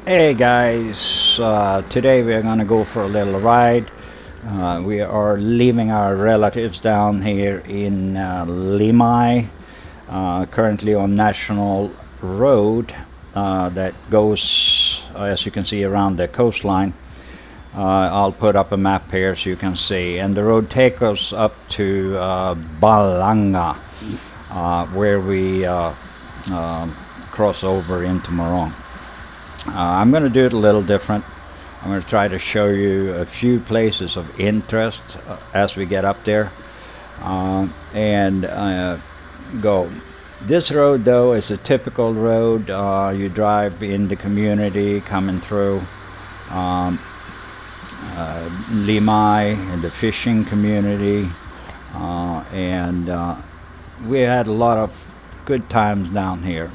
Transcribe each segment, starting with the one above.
Hey guys, today we are going to go for a little ride. We are leaving our relatives down here in Limay, currently on National Road that goes, as you can see, around the coastline. I'll put up a map here so you can see. And the road takes us up to Pampanga, where we cross over into Morong. I'm going to do it a little different. I'm going to try to show you a few places of interest as we get up there and go. This road, though, is a typical road. You drive in the community coming through Limay and the fishing community, and we had a lot of good times down here.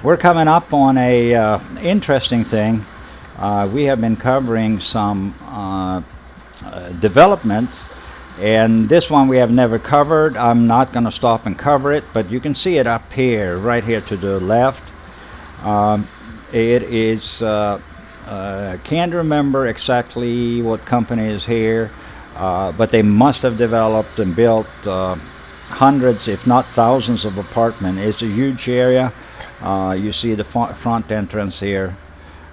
We're coming up on a interesting thing. We have been covering some developments, and this one we have never covered. I'm not going to stop and cover it, but you can see it up here, right here to the left. It is, can't remember exactly what company is here, but they must have developed and built hundreds, if not thousands, of apartments. It's a huge area. You see the front entrance here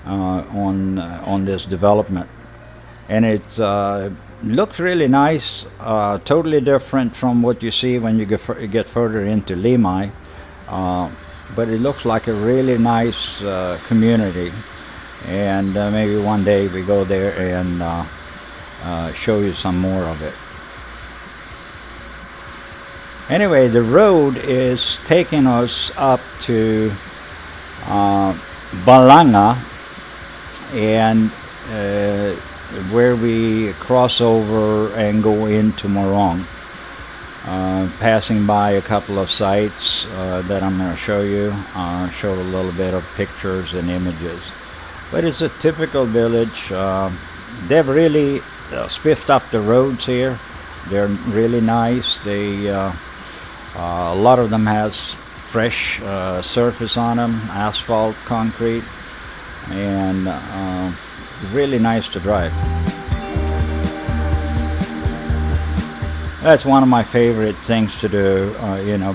on this development, and it looks really nice, totally different from what you see when you get further into Limay, but it looks like a really nice community, and maybe one day we go there and show you some more of it. Anyway, the road is taking us up to Pampanga, and where we cross over and go into Morong, passing by a couple of sites that I'm going to show you. Show a little bit of pictures and images. But it's a typical village. They've really spiffed up the roads here. They're really nice. A lot of them has fresh surface on them, asphalt, concrete, and really nice to drive. That's one of my favorite things to do,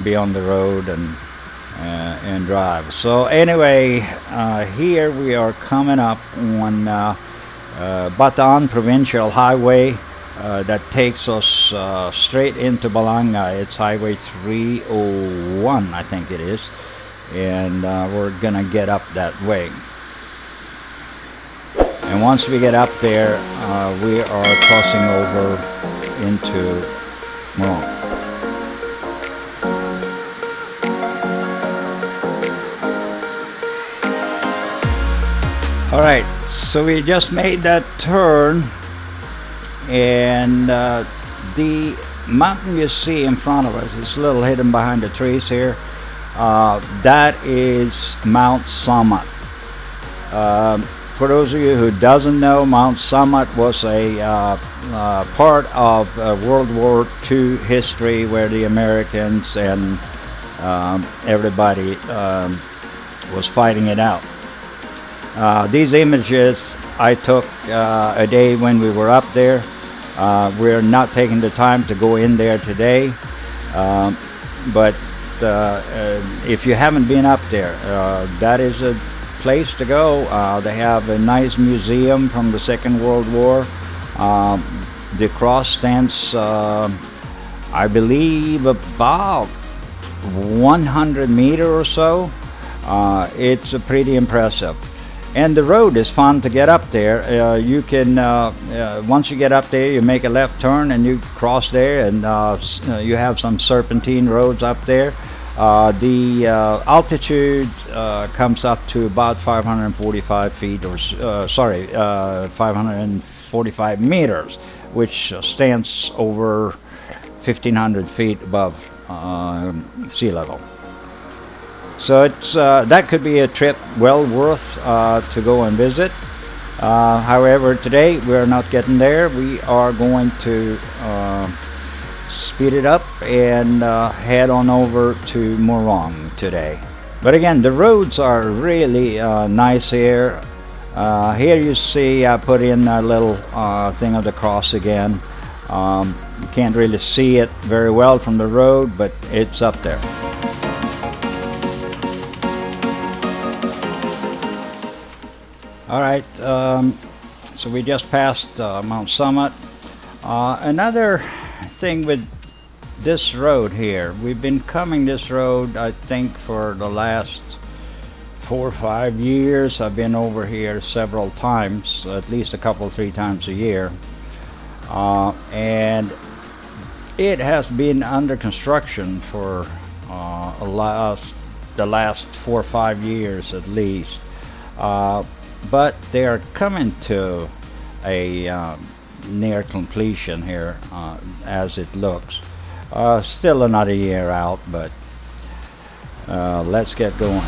be on the road and drive. So anyway, here we are coming up on Bataan Provincial Highway. That takes us straight into Pampanga. It's Highway 301, I think it is, and we're gonna get up that way. And once we get up there, we are crossing over into Morong. All right, so we just made that turn. And the mountain you see in front of us, it's a little hidden behind the trees here. That is Mount Summit. For those of you who doesn't know, Mount Summit was a part of World War II history, where the Americans and everybody was fighting it out. These images I took a day when we were up there. We're not taking the time to go in there today, but if you haven't been up there, that is a place to go. They have a nice museum from the Second World War. The cross stands, I believe, about 100 meters or so. It's pretty impressive. And the road is fun to get up there. You can, once you get up there, you make a left turn and you cross there, and you have some serpentine roads up there. The altitude comes up to about 545 feet, or 545 meters, which stands over 1,500 feet above sea level. So it's that could be a trip well worth to go and visit. However, today we are not getting there. We are going to speed it up and head on over to Morong today. But again, the roads are really nice here. Here you see I put in a little thing of the cross again. You can't really see it very well from the road, but it's up there. All right, so we just passed Mount Summit. Another thing with this road here, we've been coming this road I think for the last 4 or 5 years. I've been over here several times, at least a couple, 3 times a year, and it has been under construction for the last 4 or 5 years at least, but they are coming to a near completion here, as it looks. Still another year out, but let's get going.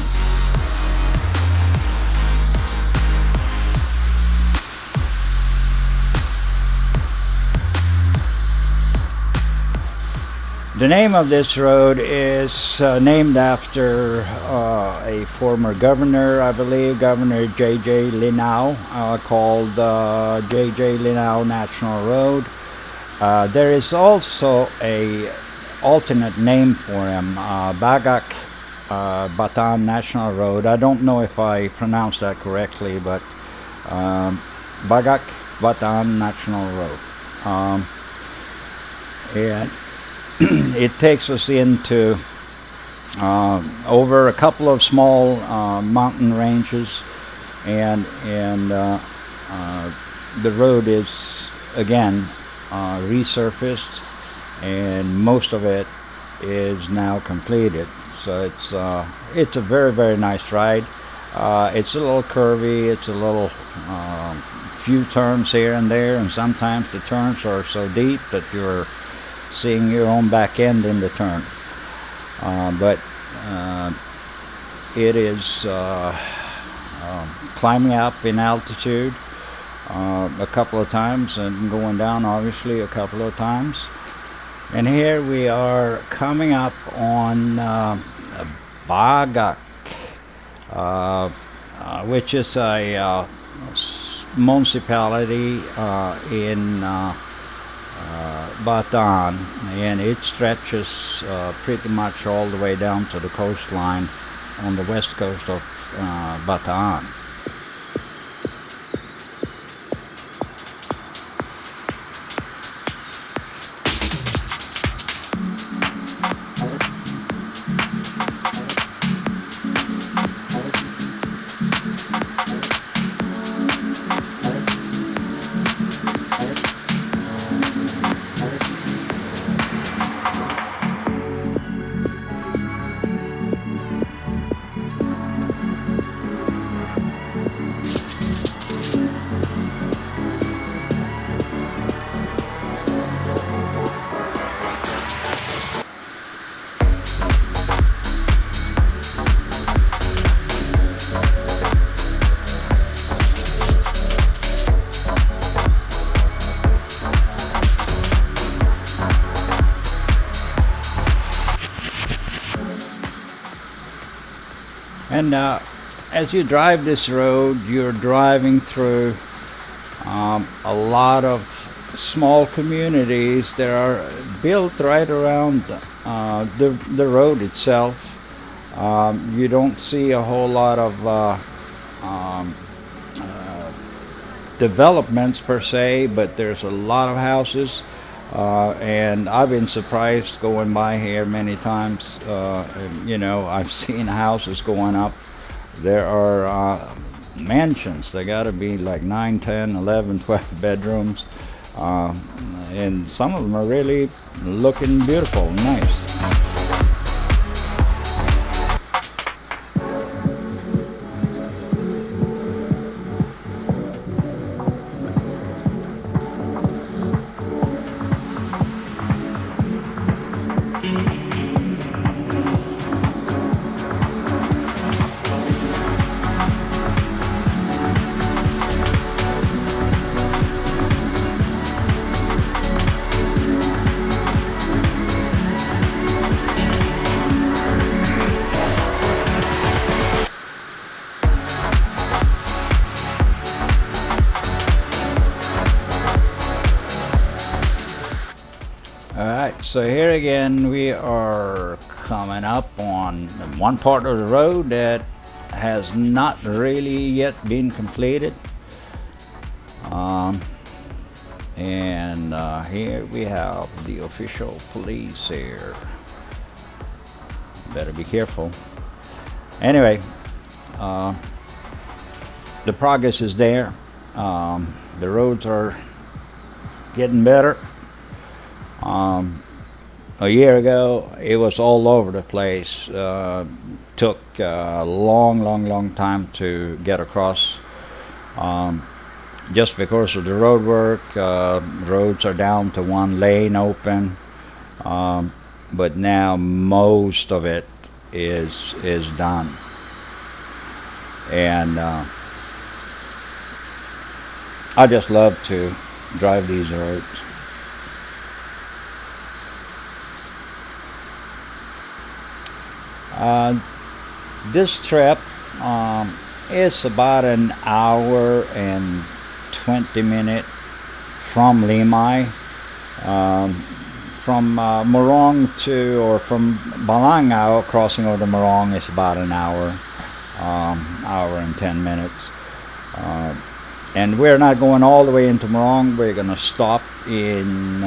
The name of this road is named after a former governor, I believe, Governor J.J. Linao, called J.J. Linao National Road. There is also a alternate name for him, Bataan National Road. I don't know if I pronounced that correctly, but Bataan National Road. And it takes us into over a couple of small mountain ranges, and the road is again resurfaced, and most of it is now completed. So it's a very, very nice ride. It's a little curvy. It's a little few turns here and there, and sometimes the turns are so deep that you're seeing your own back end in the turn, but it is climbing up in altitude a couple of times and going down obviously a couple of times. And here we are coming up on Bagak, which is a municipality in Bataan, and it stretches pretty much all the way down to the coastline on the west coast of Bataan. And as you drive this road, you're driving through a lot of small communities that are built right around the road itself. You don't see a whole lot of developments per se, but there's a lot of houses. And I've been surprised going by here many times. You know, I've seen houses going up. There are mansions. They got to be like 9, 10, 11, 12 bedrooms. And some of them are really looking beautiful, nice. So here again we are coming up on one part of the road that has not really yet been completed. And here we have the official police here. Better be careful. Anyway, the progress is there. The roads are getting better. A year ago it was all over the place. Took a long time to get across, just because of the road work. Roads are down to one lane open, but now most of it is done, and I just love to drive these roads. This trip is about an hour and 20 minutes from Limay. From Morong to, or from Pampanga, crossing over the Morong is about an hour, hour and 10 minutes. And we're not going all the way into Morong. We're going to stop in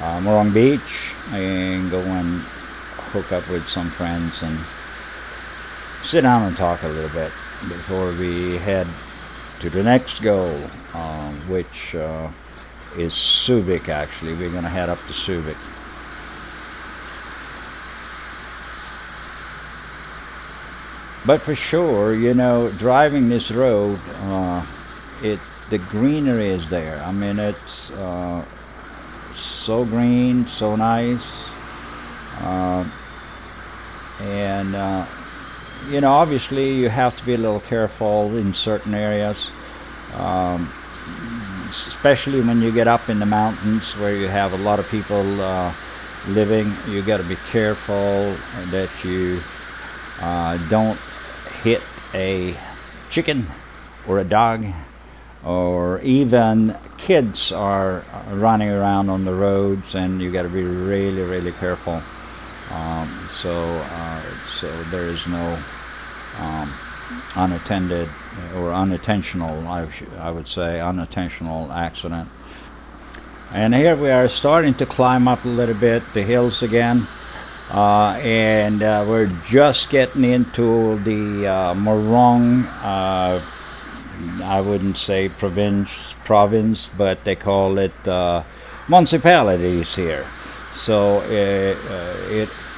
Morong Beach and go and hook up with some friends and sit down and talk a little bit before we head to the next goal, which is Subic. Actually, we're going to head up to Subic. But for sure, you know, driving this road, the greenery is there. I mean, it's so green, so nice. And you know, obviously you have to be a little careful in certain areas, especially when you get up in the mountains where you have a lot of people living. You got to be careful that you don't hit a chicken or a dog, or even kids are running around on the roads, and you got to be really careful. So there is no unattended or unintentional, I would say, unintentional accident. And here we are starting to climb up a little bit the hills again, and we're just getting into the Morong. I wouldn't say province, but they call it municipalities here. So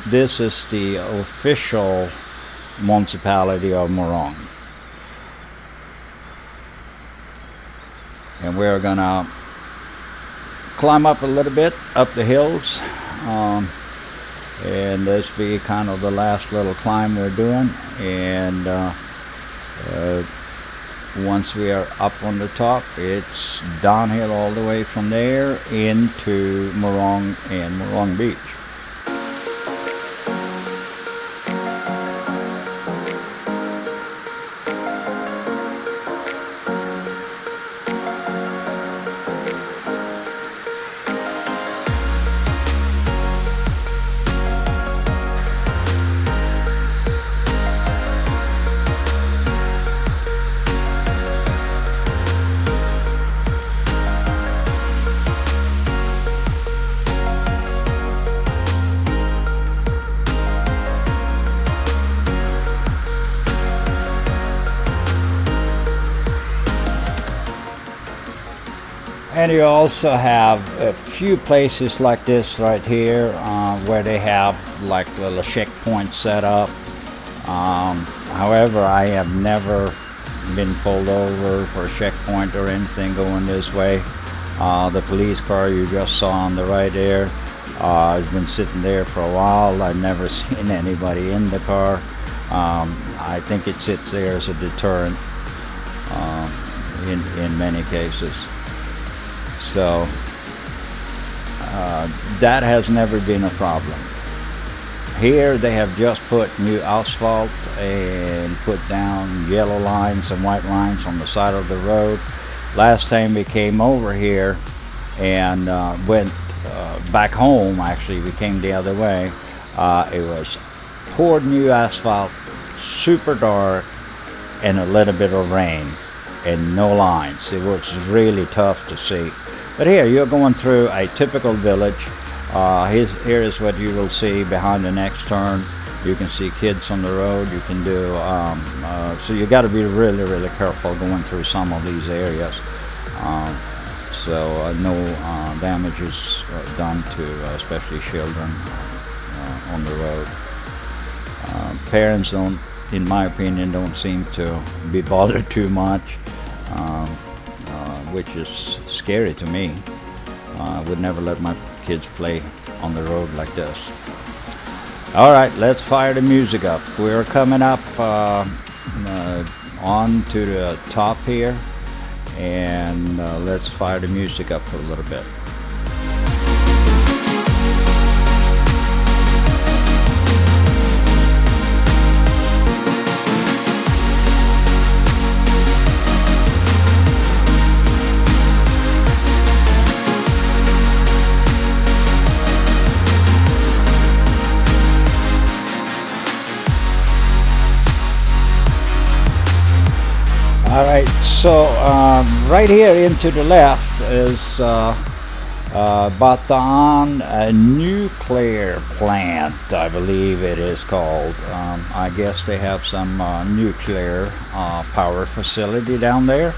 this is the official municipality of Morong, and we're gonna climb up a little bit up the hills, and this be kind of the last little climb we're doing, and once we are up on the top, it's downhill all the way from there into Morong and Morong Beach. And you also have a few places like this right here, where they have like little checkpoints set up. However, I have never been pulled over for a checkpoint or anything going this way. The police car you just saw on the right there has been sitting there for a while. I've never seen anybody in the car. I think it sits there as a deterrent in many cases. So that has never been a problem. Here they have just put new asphalt and put down yellow lines and white lines on the side of the road. Last time we came over here and went back home, actually, we came the other way. It was poured new asphalt, super dark, and a little bit of rain, and no lines. It was really tough to see. But here, you're going through a typical village. Here is what you will see behind the next turn. You can see kids on the road. You can do, so you got to be really, really careful going through some of these areas. So no damage is done to especially children on the road. Parents don't, in my opinion, don't seem to be bothered too much, which is scary to me. I would never let my kids play on the road like this. All right, let's fire the music up. We're coming up on to the top here, and let's fire the music up for a little bit. All right, so right here into the left is Bataan, a nuclear plant, I believe it is called. I guess they have some nuclear power facility down there.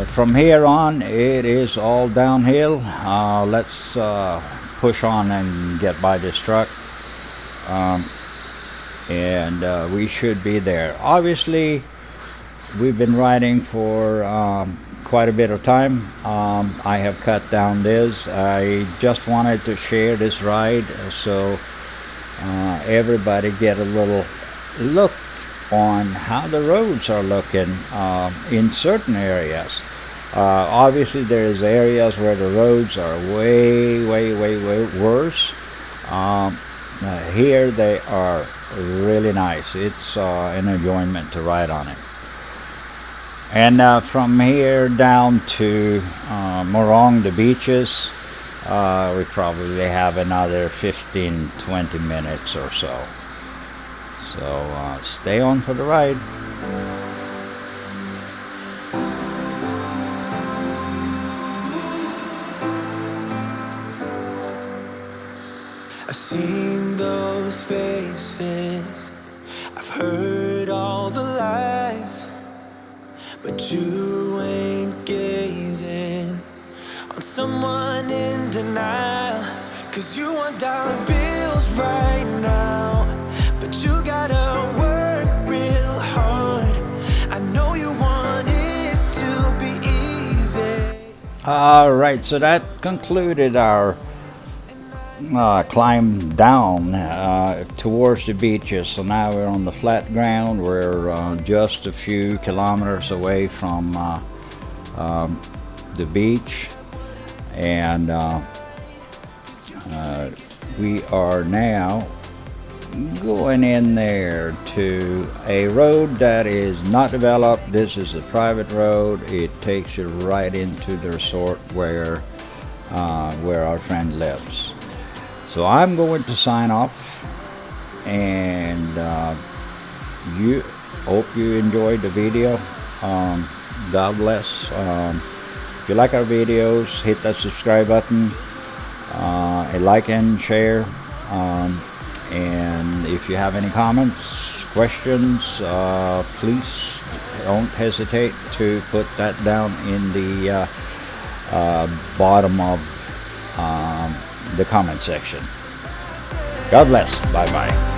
From here on, it is all downhill. Let's push on and get by this truck. And we should be there. Obviously, we've been riding for quite a bit of time. I have cut down this. I just wanted to share this ride so everybody get a little look on how the roads are looking in certain areas. Obviously, there's areas where the roads are way worse. Here they are really nice. It's an enjoyment to ride on it. And from here down to Morong, the beaches, we probably have another 15-20 minutes or so. So stay on for the ride. I've seen those faces, I've heard all the lies, but you ain't gazing on someone in denial. 'Cause you want dollar bills right now, but you gotta work real hard. I know you want it to be easy. All right, so that concluded our climb down towards the beaches. So now we're on the flat ground. We're just a few kilometers away from the beach, and we are now going in there to a road that is not developed. This is a private road. It takes you right into the resort where our friend lives. So I'm going to sign off, and you hope you enjoyed the video. God bless. If you like our videos, hit that subscribe button, a like and share, and if you have any comments, questions, please don't hesitate to put that down in the bottom of the comment section. God bless. Bye bye.